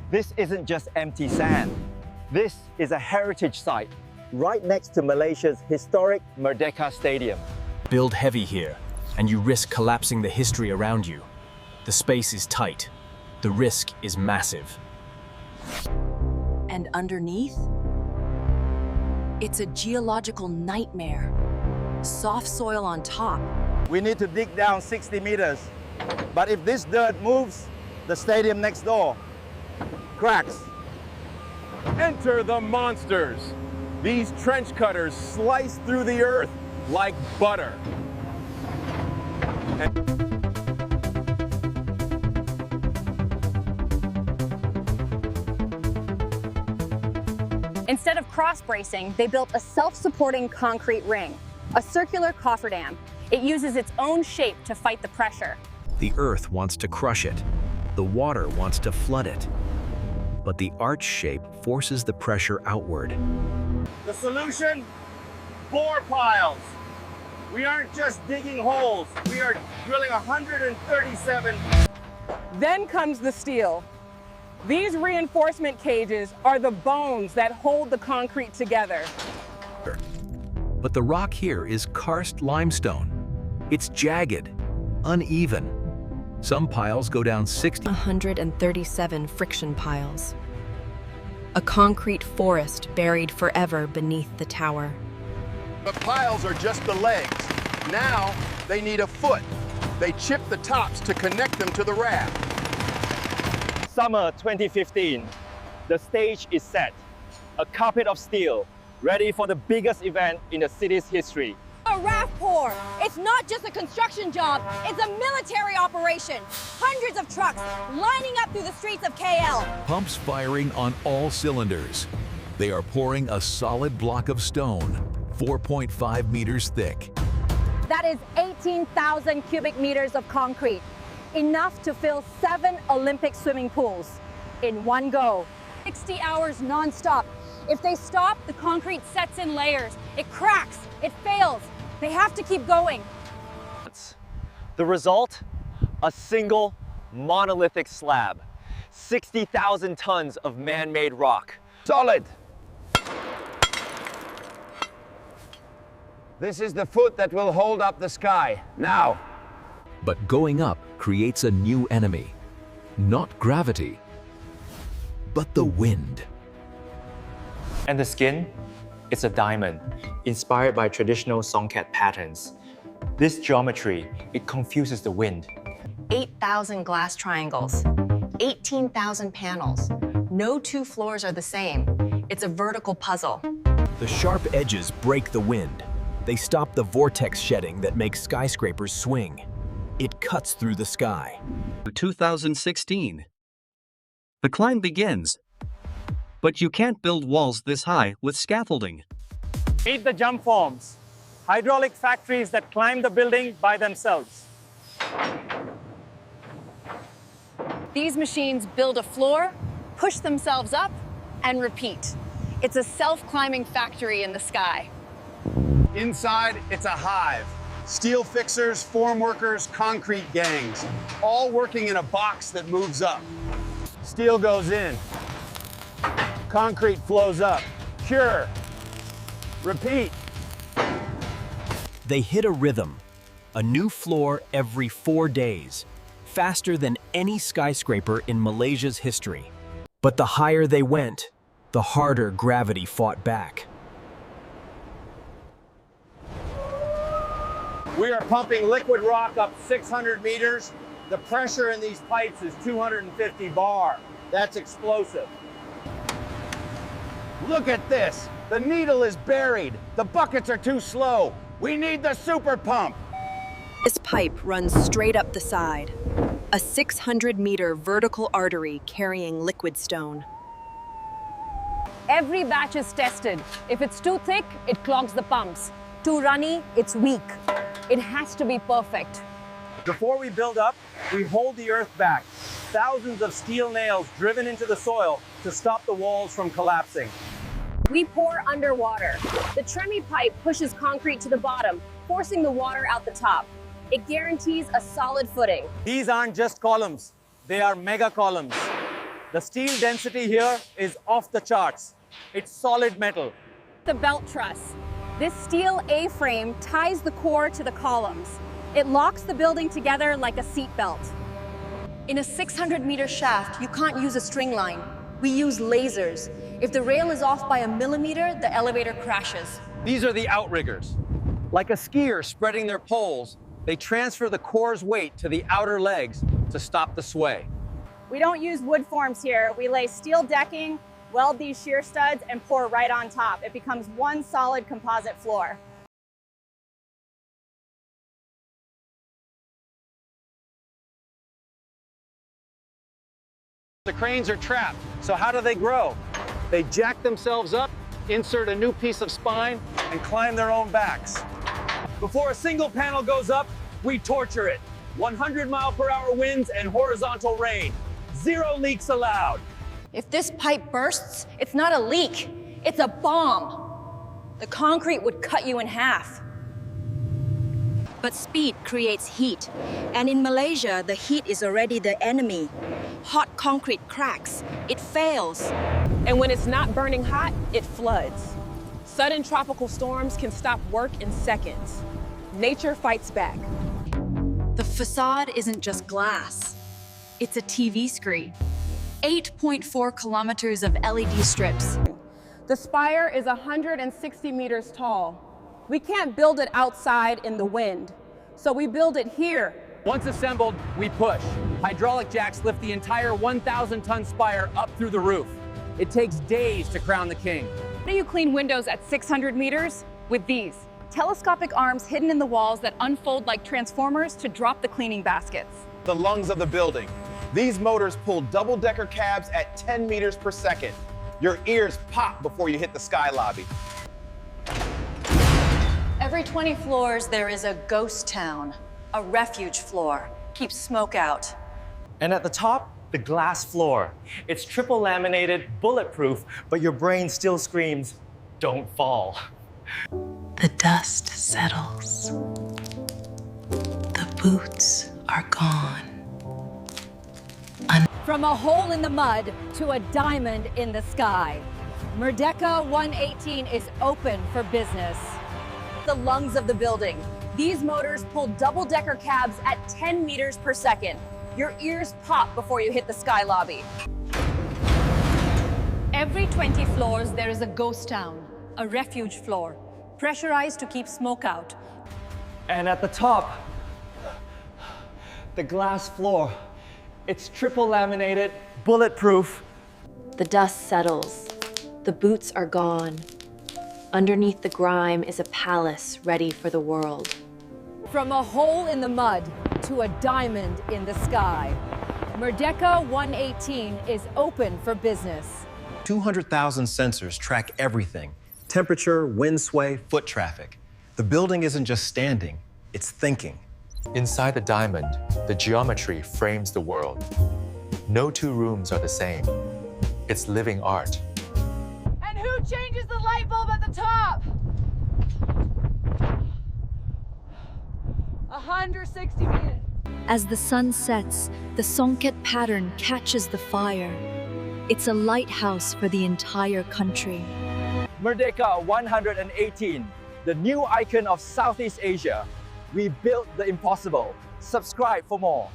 This isn't just empty sand. This is a heritage site right next to Malaysia's historic Merdeka Stadium. Build heavy here, and you risk collapsing the history around you. The space is tight. The risk is massive. And underneath? It's a geological nightmare. Soft soil on top. We need to dig down 60 meters. But if this dirt moves, the stadium next door cracks. Enter the monsters. These trench cutters slice through the earth like butter. Instead of cross-bracing, they built a self-supporting concrete ring, a circular cofferdam. It uses its own shape to fight the pressure. The earth wants to crush it. The water wants to flood it. But the arch shape forces the pressure outward. The solution? Bore piles. We aren't just digging holes, we are drilling 137. Then comes the steel. These reinforcement cages are the bones that hold the concrete together. But the rock here is karst limestone. It's jagged, uneven. Some piles go down 137 friction piles. A concrete forest buried forever beneath the tower. The piles are just the legs. Now they need a foot. They chip the tops to connect them to the raft. Summer 2015. The stage is set. A carpet of steel, ready for the biggest event in the city's history. A raft pour. It's not just a construction job, it's a military operation. Hundreds of trucks lining up through the streets of KL. Pumps firing on all cylinders. They are pouring a solid block of stone, 4.5 meters thick. That is 18,000 cubic meters of concrete, enough to fill 7 Olympic swimming pools in one go. 60 hours non-stop. If they stop, the concrete sets in layers. It cracks, it fails. They have to keep going. The result? A single monolithic slab. 60,000 tons of man-made rock. Solid. This is the foot that will hold up the sky. Now. But going up creates a new enemy. Not gravity, but the wind. And the skin? It's a diamond, inspired by traditional songket patterns. This geometry, it confuses the wind. 8,000 glass triangles, 18,000 panels. No two floors are the same. It's a vertical puzzle. The sharp edges break the wind. They stop the vortex shedding that makes skyscrapers swing. It cuts through the sky. 2016. The climb begins. But you can't build walls this high with scaffolding. Meet the jump forms. Hydraulic factories that climb the building by themselves. These machines build a floor, push themselves up, and repeat. It's a self-climbing factory in the sky. Inside, it's a hive. Steel fixers, form workers, concrete gangs, all working in a box that moves up. Steel goes in. Concrete flows up. Cure. Repeat. They hit a rhythm, a new floor every 4 days, faster than any skyscraper in Malaysia's history. But the higher they went, the harder gravity fought back. We are pumping liquid rock up 600 meters. The pressure in these pipes is 250 bar. That's explosive. Look at this. The needle is buried. The buckets are too slow. We need the super pump. This pipe runs straight up the side. A 600-meter vertical artery carrying liquid stone. Every batch is tested. If it's too thick, it clogs the pumps. Too runny, it's weak. It has to be perfect. Before we build up, we hold the earth back. Thousands of steel nails driven into the soil to stop the walls from collapsing. We pour underwater. The Tremie pipe pushes concrete to the bottom, forcing the water out the top. It guarantees a solid footing. These aren't just columns, they are mega columns. The steel density here is off the charts. It's solid metal. The belt truss. This steel A-frame ties the core to the columns. It locks the building together like a seat belt. In a 600-meter shaft, you can't use a string line. We use lasers. If the rail is off by a millimeter, the elevator crashes. These are the outriggers. Like a skier spreading their poles, they transfer the core's weight to the outer legs to stop the sway. We don't use wood forms here. We lay steel decking, weld these shear studs, and pour right on top. It becomes one solid composite floor. The cranes are trapped, so how do they grow? They jack themselves up, insert a new piece of spine, and climb their own backs. Before a single panel goes up, we torture it. 100-mile-per-hour winds and horizontal rain. 0 leaks allowed. If this pipe bursts, it's not a leak, it's a bomb. The concrete would cut you in half. But speed creates heat. And in Malaysia, the heat is already the enemy. Hot concrete cracks. It fails. And when it's not burning hot, it floods. Sudden tropical storms can stop work in seconds. Nature fights back. The facade isn't just glass. It's a TV screen. 8.4 kilometers of LED strips. The spire is 160 meters tall. We can't build it outside in the wind, so we build it here. Once assembled, we push. Hydraulic jacks lift the entire 1,000-ton spire up through the roof. It takes days to crown the king. How do you clean windows at 600 meters? With these telescopic arms hidden in the walls that unfold like transformers to drop the cleaning baskets. The lungs of the building. These motors pull double-decker cabs at 10 meters per second. Your ears pop before you hit the sky lobby. Every 20 floors, there is a ghost town, a refuge floor. Keeps smoke out. And at the top, the glass floor. It's triple laminated, bulletproof, but your brain still screams, don't fall. The dust settles. The boots are gone. From a hole in the mud to a diamond in the sky, Merdeka 118 is open for business. The lungs of the building. These motors pull double-decker cabs at 10 meters per second. Your ears pop before you hit the sky lobby. Every 20 floors, there is a ghost town, a refuge floor, pressurized to keep smoke out. And at the top, the glass floor. It's triple laminated, bulletproof. The dust settles. The boots are gone. Underneath the grime is a palace ready for the world. From a hole in the mud to a diamond in the sky, Merdeka 118 is open for business. 200,000 sensors track everything. Temperature, wind sway, foot traffic. The building isn't just standing, it's thinking. Inside the diamond, the geometry frames the world. No two rooms are the same. It's living art. And who changes the light bulb at the top? 160 meters. As the sun sets, the songket pattern catches the fire. It's a lighthouse for the entire country. Merdeka 118, the new icon of Southeast Asia. We built the impossible. Subscribe for more.